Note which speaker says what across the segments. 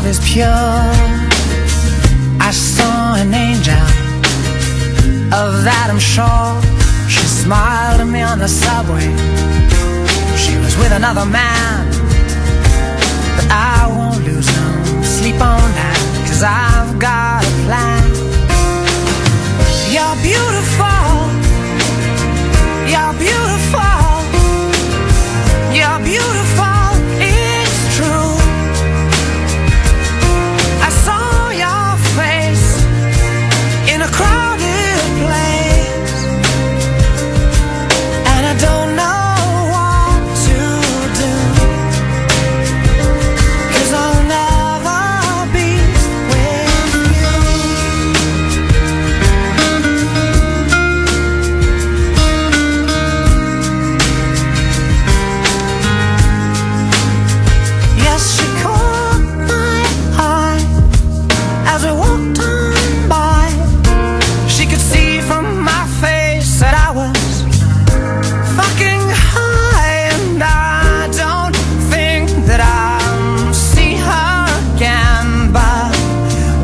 Speaker 1: is pure. I saw an angel, of that I'm sure. She smiled at me on the subway. She was with another man, but I won't lose no sleep on that, 'cause I've got a plan. You're beautiful, you're beautiful, you're beautiful, it's true. I saw your face in a crowded place, and I don't know what to do, 'cause I'll never be with you. Yes, she caught my eye as we walked on by. She could see from my face that I was fucking high, and I don't think that I'll see her again, but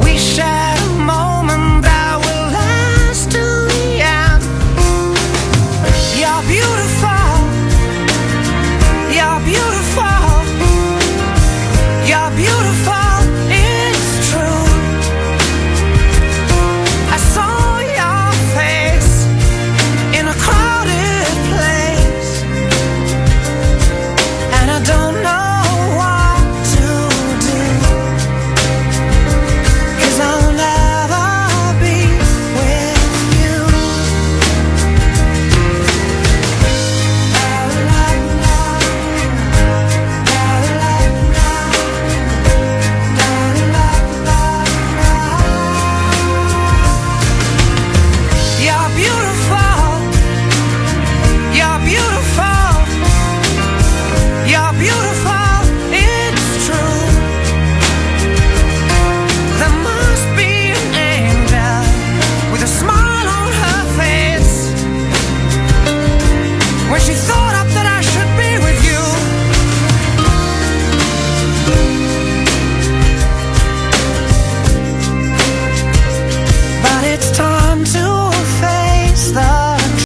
Speaker 1: we shared a moment that will last till the end. You're beautiful, you're beautiful, you're beautiful.